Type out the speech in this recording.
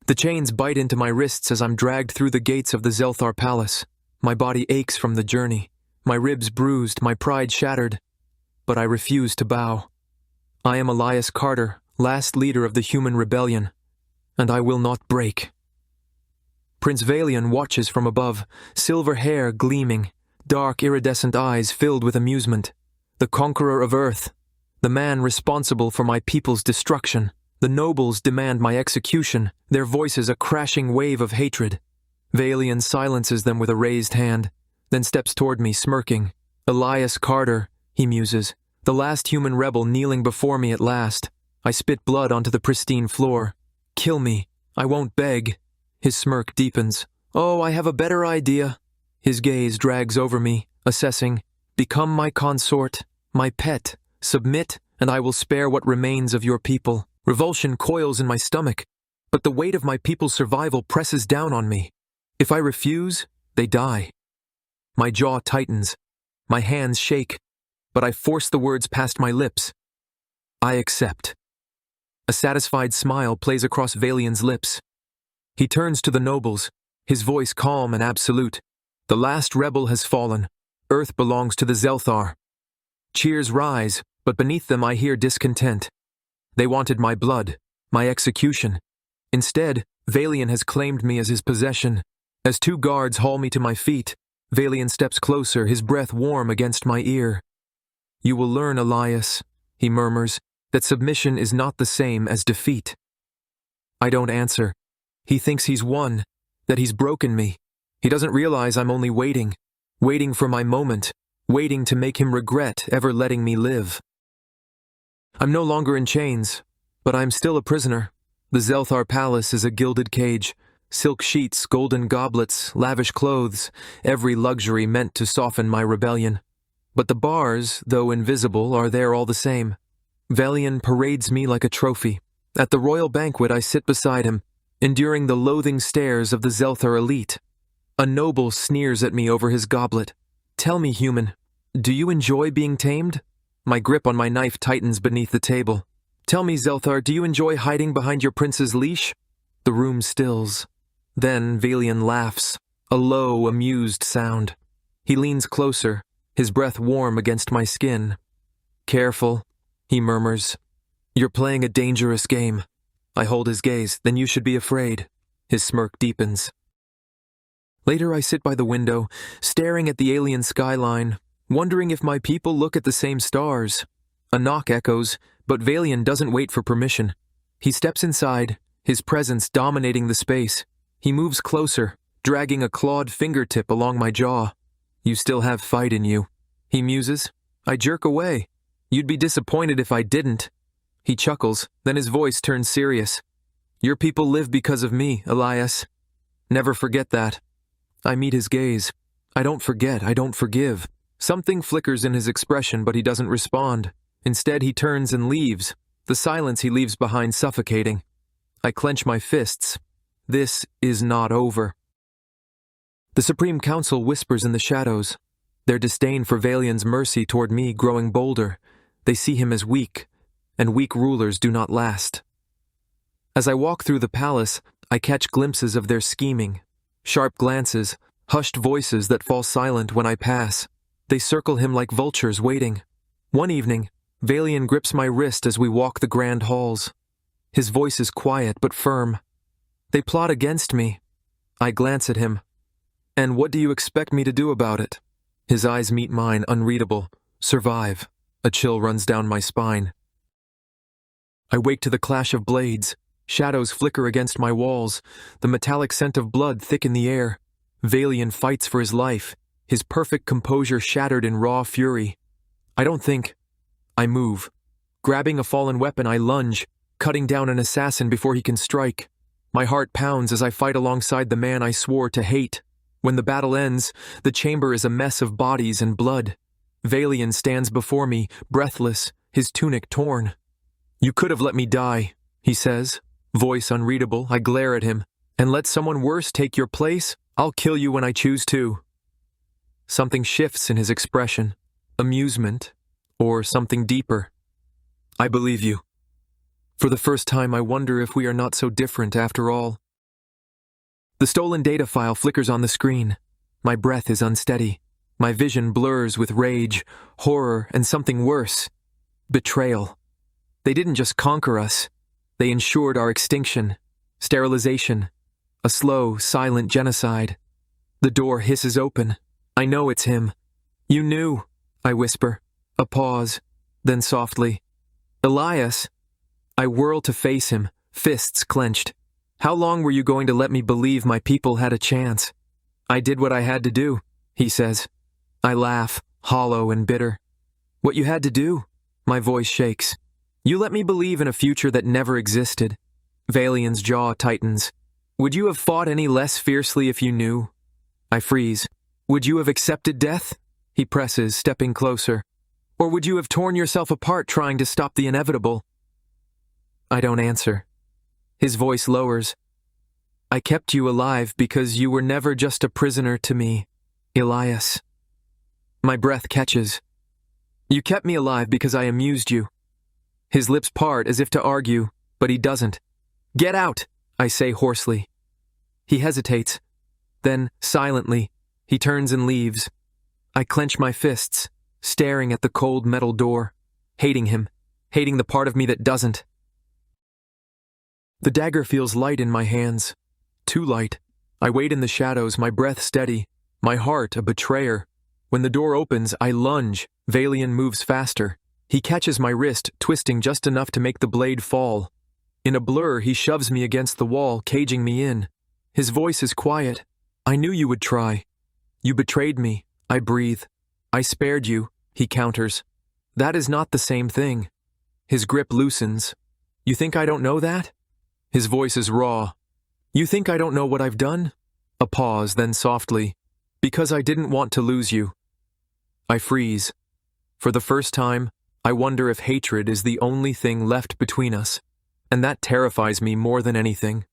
The chains bite into my wrists as I'm dragged through the gates of the Zelthar Palace. My body aches from the journey, my ribs bruised, my pride shattered. But I refuse to bow. I am Elias Carter, last leader of the human rebellion, and I will not break. Prince Valian watches from above, silver hair gleaming, dark iridescent eyes filled with amusement. The conqueror of Earth, the man responsible for my people's destruction. The nobles demand my execution, their voices a crashing wave of hatred. Valian silences them with a raised hand, then steps toward me, smirking. Elias Carter, he muses, the last human rebel kneeling before me at last. I spit blood onto the pristine floor. Kill me, I won't beg. His smirk deepens. Oh, I have a better idea. His gaze drags over me, assessing. Become my consort, my pet, submit, and I will spare what remains of your people. Revulsion coils in my stomach, but the weight of my people's survival presses down on me. If I refuse, they die. My jaw tightens, my hands shake, but I force the words past my lips. I accept. A satisfied smile plays across Valian's lips. He turns to the nobles, his voice calm and absolute. The last rebel has fallen. Earth belongs to the Zelthar. Cheers rise, but beneath them I hear discontent. They wanted my blood, my execution. Instead, Valian has claimed me as his possession. As two guards haul me to my feet, Valian steps closer, his breath warm against my ear. You will learn, Elias, he murmurs, that submission is not the same as defeat. I don't answer. He thinks he's won, that he's broken me. He doesn't realize I'm only waiting for my moment, waiting to make him regret ever letting me live. I'm no longer in chains, but I'm still a prisoner. The Zelthar Palace is a gilded cage. Silk sheets, golden goblets, lavish clothes, every luxury meant to soften my rebellion. But the bars, though invisible, are there all the same. Valian parades me like a trophy. At the royal banquet I sit beside him, enduring the loathing stares of the Zelthar elite. A noble sneers at me over his goblet. Tell me, human, do you enjoy being tamed? My grip on my knife tightens beneath the table. Tell me, Zelthar, do you enjoy hiding behind your prince's leash? The room stills. Then Valian laughs, a low, amused sound. He leans closer, his breath warm against my skin. Careful, he murmurs. You're playing a dangerous game. I hold his gaze. Then you should be afraid. His smirk deepens. Later I sit by the window, staring at the alien skyline, wondering if my people look at the same stars. A knock echoes, but Valian doesn't wait for permission. He steps inside, his presence dominating the space. He moves closer, dragging a clawed fingertip along my jaw. You still have fight in you, he muses. I jerk away. You'd be disappointed if I didn't. He chuckles, then his voice turns serious. Your people live because of me, Elias. Never forget that. I meet his gaze. I don't forget, I don't forgive. Something flickers in his expression, but he doesn't respond. Instead, he turns and leaves, the silence he leaves behind suffocating. I clench my fists. This is not over. The Supreme Council whispers in the shadows, their disdain for Valian's mercy toward me growing bolder. They see him as weak, and weak rulers do not last. As I walk through the palace, I catch glimpses of their scheming, sharp glances, hushed voices that fall silent when I pass. They circle him like vultures waiting. One evening, Valian grips my wrist as we walk the grand halls. His voice is quiet but firm. They plot against me. I glance at him. And what do you expect me to do about it? His eyes meet mine, unreadable. Survive. A chill runs down my spine. I wake to the clash of blades. Shadows flicker against my walls. The metallic scent of blood thick in the air. Valian fights for his life, his perfect composure shattered in raw fury. I don't think. I move. Grabbing a fallen weapon, I lunge, cutting down an assassin before he can strike. My heart pounds as I fight alongside the man I swore to hate. When the battle ends, the chamber is a mess of bodies and blood. Valian stands before me, breathless, his tunic torn. You could have let me die, he says. Voice unreadable, I glare at him. And let someone worse take your place? I'll kill you when I choose to. Something shifts in his expression. Amusement, or something deeper. I believe you. For the first time, I wonder if we are not so different after all. The stolen data file flickers on the screen. My breath is unsteady. My vision blurs with rage, horror, and something worse. Betrayal. They didn't just conquer us. They ensured our extinction, sterilization, a slow, silent genocide. The door hisses open. I know it's him. You knew, I whisper. A pause, then softly. Elias. I whirl to face him, fists clenched. How long were you going to let me believe my people had a chance? I did what I had to do, he says. I laugh, hollow and bitter. What you had to do? My voice shakes. You let me believe in a future that never existed. Valian's jaw tightens. Would you have fought any less fiercely if you knew? I freeze. Would you have accepted death? He presses, stepping closer. Or would you have torn yourself apart trying to stop the inevitable? I don't answer. His voice lowers. I kept you alive because you were never just a prisoner to me, Elias. My breath catches. You kept me alive because I amused you. His lips part as if to argue, but he doesn't. Get out, I say hoarsely. He hesitates. Then, silently, he turns and leaves. I clench my fists, staring at the cold metal door, hating him, hating the part of me that doesn't. The dagger feels light in my hands. Too light. I wait in the shadows, my breath steady, my heart a betrayer. When the door opens, I lunge. Valian moves faster. He catches my wrist, twisting just enough to make the blade fall. In a blur, he shoves me against the wall, caging me in. His voice is quiet. I knew you would try. You betrayed me. I breathe. I spared you, he counters. That is not the same thing. His grip loosens. You think I don't know that? His voice is raw. You think I don't know what I've done? A pause, then softly. Because I didn't want to lose you. I freeze. For the first time, I wonder if hatred is the only thing left between us, and that terrifies me more than anything.